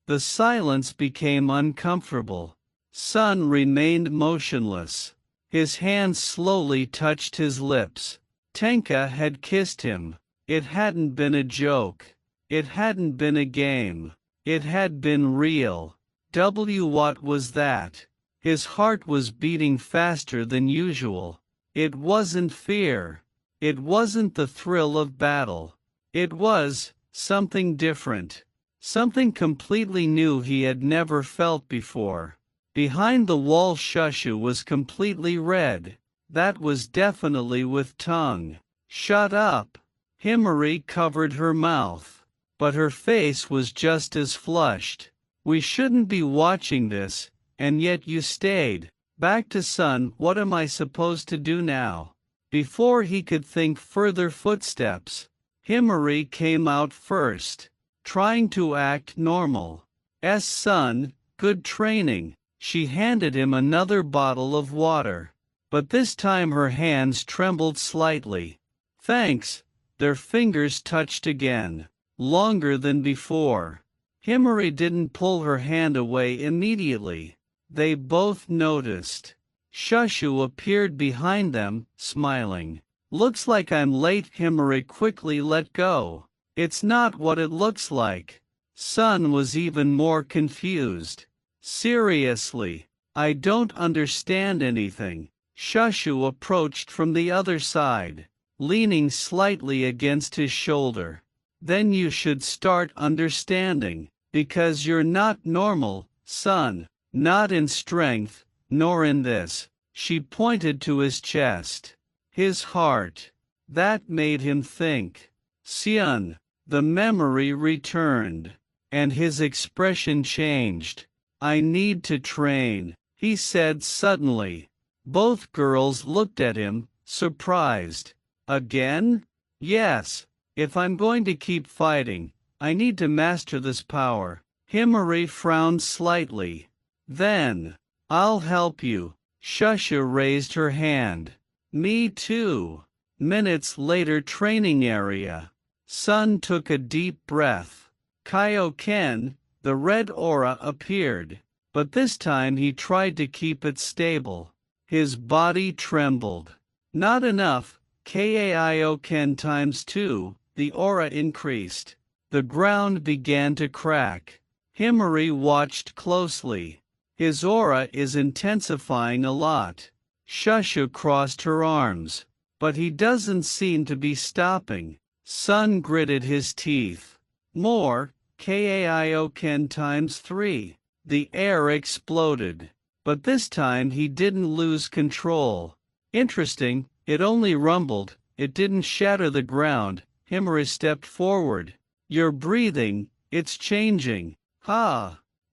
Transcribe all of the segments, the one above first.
The silence became uncomfortable. Sun remained motionless. His hand slowly touched his lips. Tenka had kissed him. It hadn't been a joke. It hadn't been a game. It had been real. What was that? His heart was beating faster than usual. It wasn't fear. It wasn't the thrill of battle. It was something different. Something completely new he had never felt before. Behind the wall Shushu was completely red. That was definitely with tongue. Shut up. Himari covered her mouth. But her face was just as flushed. We shouldn't be watching this, and yet you stayed. Back to Sun, what am I supposed to do now? Before he could think further, footsteps. Himari came out first, trying to act normal. Son, good training. She handed him another bottle of water. But this time her hands trembled slightly. Thanks. Their fingers touched again. Longer than before. Himari didn't pull her hand away immediately. They both noticed. Shushu appeared behind them, smiling. Looks like I'm late. Himari quickly let go. It's not what it looks like. Sun was even more confused. Seriously, I don't understand anything. Shushu approached from the other side, leaning slightly against his shoulder. Then you should start understanding, because you're not normal, Sun, not in strength, nor in this. She pointed to his chest. His heart. That made him think. Sun. The memory returned, and his expression changed. I need to train, he said suddenly. Both girls looked at him, surprised. Again? Yes. If I'm going to keep fighting, I need to master this power. Himari frowned slightly. Then, I'll help you. Shusha raised her hand. Me too. Minutes later, training area. Sun took a deep breath. Kaioken, the red aura appeared, but this time he tried to keep it stable. His body trembled. Not enough. Kaioken ×2, the aura increased. The ground began to crack. Himari watched closely. His aura is intensifying a lot. Shusha crossed her arms. But he doesn't seem to be stopping. Sun gritted his teeth. More. Kaioken ×3. The air exploded. But this time he didn't lose control. Interesting, it only rumbled, it didn't shatter the ground. Himari stepped forward. You're breathing, it's changing.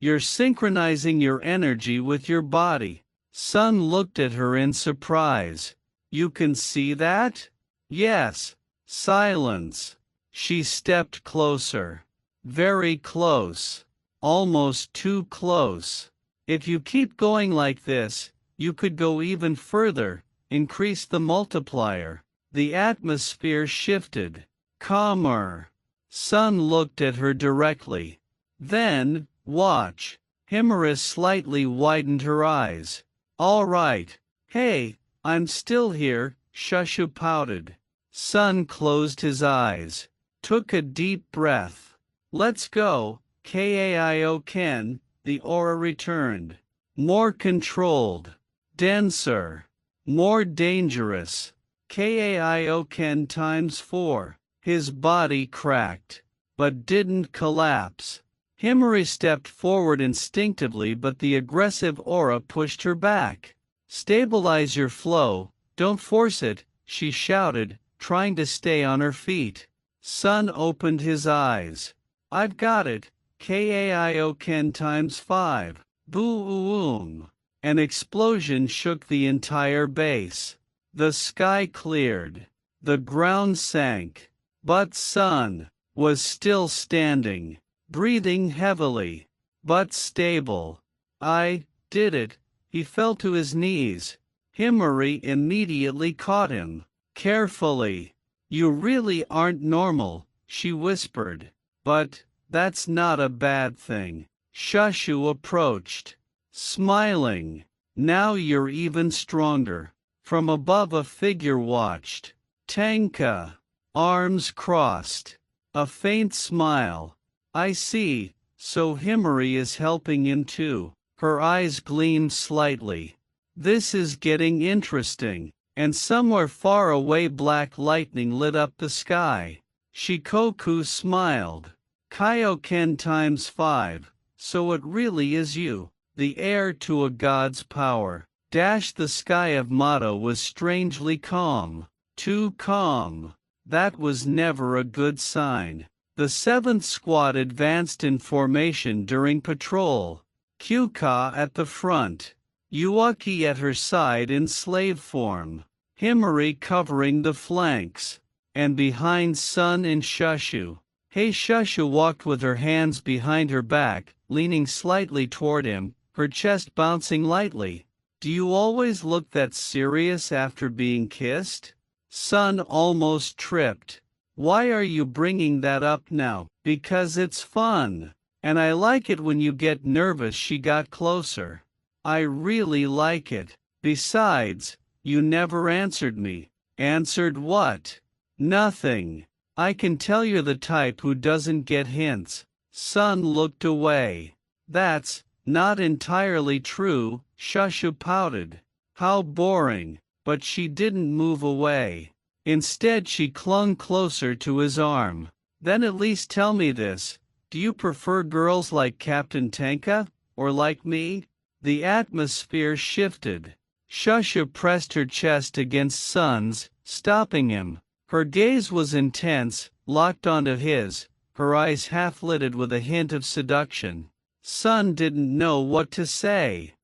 You're synchronizing your energy with your body. Sun looked at her in surprise. You can see that? Yes. Silence. She stepped closer. Very close. Almost too close. If you keep going like this, you could go even further, increase the multiplier. The atmosphere shifted. Calmer. Sun looked at her directly. Then, watch. Himari slightly widened her eyes. All right. Hey, I'm still here, Shushu pouted. Sun closed his eyes. Took a deep breath. Let's go. Kaioken, the aura returned. More controlled. Denser. More dangerous. Kaioken ×4. His body cracked, but didn't collapse. Himari stepped forward instinctively, but the aggressive aura pushed her back. Stabilize your flow, don't force it, she shouted, trying to stay on her feet. Sun opened his eyes. I've got it. Kaioken ×5. Boom! An explosion shook the entire base. The sky cleared. The ground sank. But Sun was still standing, breathing heavily, but stable. I did it. He fell to his knees. Himari immediately caught him. Carefully. You really aren't normal, she whispered. But that's not a bad thing. Shushu approached, smiling. Now you're even stronger. From above a figure watched. Tenka, arms crossed. A faint smile. I see, so Himari is helping him too. Her eyes gleamed slightly. This is getting interesting. And somewhere far away black lightning lit up the sky. Shikoku smiled. Kaioken times 5, so it really is you, the heir to a god's power. The sky of Mato was strangely calm. Too calm. That was never a good sign. The 7th Squad advanced in formation during patrol. Kyuka at the front. Yuaki at her side in slave form. Himari covering the flanks. And behind Sun and Shushu. Shushu walked with her hands behind her back, leaning slightly toward him, her chest bouncing lightly. Do you always look that serious after being kissed? Sun almost tripped. Why are you bringing that up now? Because it's fun. And I like it when you get nervous. She got closer. I really like it. Besides, you never answered me. Answered what? Nothing. I can tell you're the type who doesn't get hints. Sun looked away. That's not entirely true, Shushu pouted. How boring. But she didn't move away. Instead she clung closer to his arm. Then at least tell me this. Do you prefer girls like Captain Tenka, or like me? The atmosphere shifted. Shushu pressed her chest against Sun's, stopping him. Her gaze was intense, locked onto his, her eyes half-lidded with a hint of seduction. Sun didn't know what to say.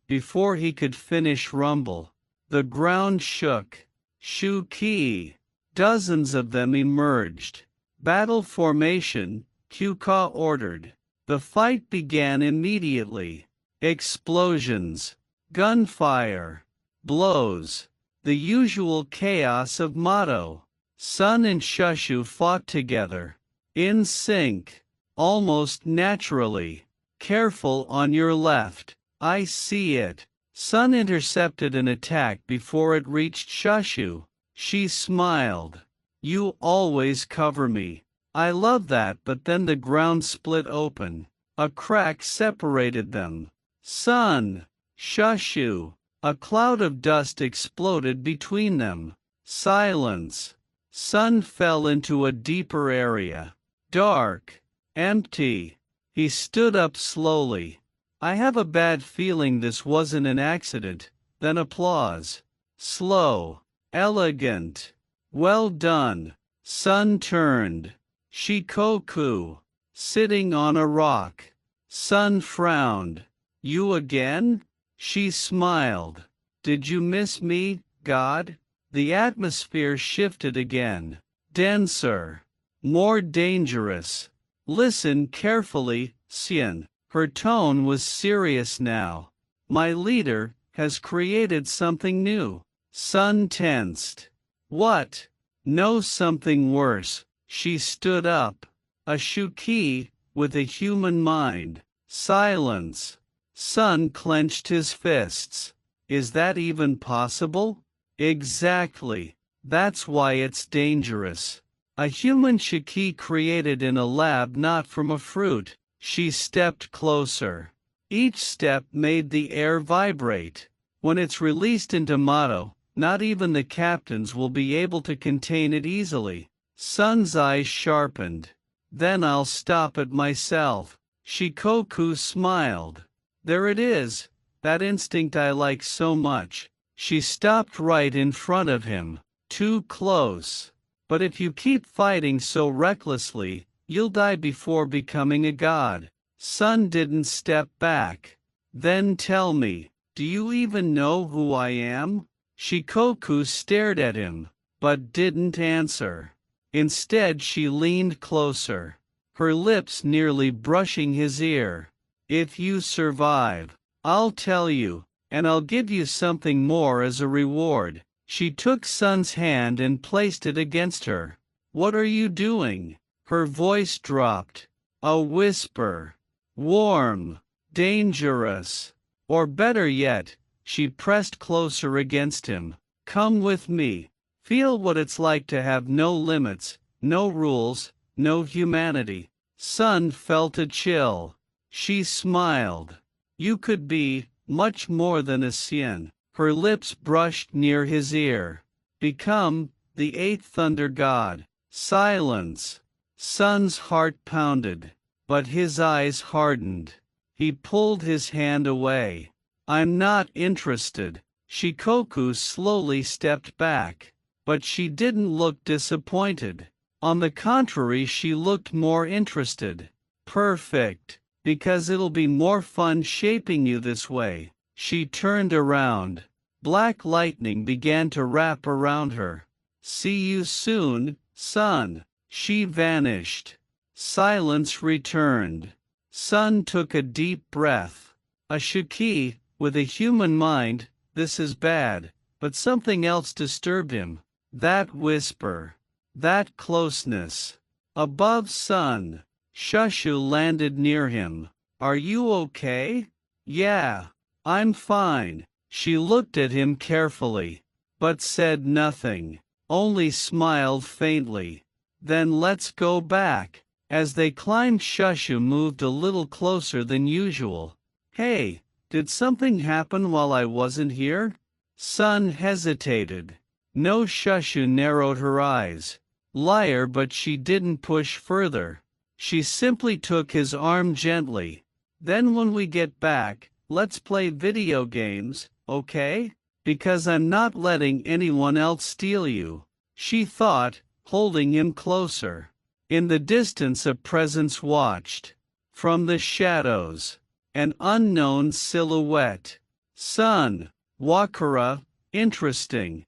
Before he could finish rumble. The ground shook. Shuki. Dozens of them emerged. Battle formation, Kyuka ordered. The fight began immediately. Explosions. Gunfire. Blows. The usual chaos of Mato. Sun and Shushu fought together. In sync. Almost naturally. Careful on your left. I see it. Sun intercepted an attack before it reached Shushu. She smiled. You always cover me. I love that, but then the ground split open. A crack separated them. Sun. Shushu. A cloud of dust exploded between them. Silence. Sun fell into a deeper area. Dark. Empty. He stood up slowly. I have a bad feeling this wasn't an accident. Then applause. Slow. Elegant. Well done. Sun turned. Shikoku. Sitting on a rock. Sun frowned. You again? She smiled. Did you miss me, God? The atmosphere shifted again. Denser. More dangerous. Listen carefully, Xian. Her tone was serious now. My leader has created something new. Sun tensed. What? No, something worse. She stood up. A Shuki, with a human mind. Silence. Sun clenched his fists. Is that even possible? Exactly. That's why it's dangerous. A human Shuki created in a lab, not from a fruit. She stepped closer. Each step made the air vibrate. When it's released into Mato, not even the captains will be able to contain it easily. Sun's eyes sharpened. Then I'll stop it myself. Shikoku smiled. There it is, that instinct I like so much. She stopped right in front of him. Too close. But if you keep fighting so recklessly, you'll die before becoming a god. Sun didn't step back. Then tell me, do you even know who I am? Shikoku stared at him, but didn't answer. Instead she leaned closer, her lips nearly brushing his ear. If you survive, I'll tell you, and I'll give you something more as a reward. She took Sun's hand and placed it against her. What are you doing? Her voice dropped. A whisper. Warm. Dangerous. Or better yet, she pressed closer against him. Come with me. Feel what it's like to have no limits, no rules, no humanity. Sun felt a chill. She smiled. You could be much more than a Sien. Her lips brushed near his ear. Become the eighth thunder god. Silence. Sun's heart pounded, but his eyes hardened. He pulled his hand away. I'm not interested. Shikoku slowly stepped back, but she didn't look disappointed. On the contrary, she looked more interested. Perfect, because it'll be more fun shaping you this way. She turned around. Black lightning began to wrap around her. See you soon, Sun. She vanished. Silence returned. Sun took a deep breath. A Shiki, with a human mind, this is bad, but something else disturbed him. That whisper. That closeness. Above Sun. Shushu landed near him. Are you okay? Yeah, I'm fine. She looked at him carefully, but said nothing, only smiled faintly. Then let's go back. As they climbed, Shushu moved a little closer than usual. Hey, did something happen while I wasn't here? Sun hesitated. No. Shushu narrowed her eyes. Liar, but she didn't push further. She simply took his arm gently. Then when we get back, let's play video games, okay? Because I'm not letting anyone else steal you, she thought, holding him closer. In the distance a presence watched. From the shadows, an unknown silhouette. Sun. Wakura. Interesting.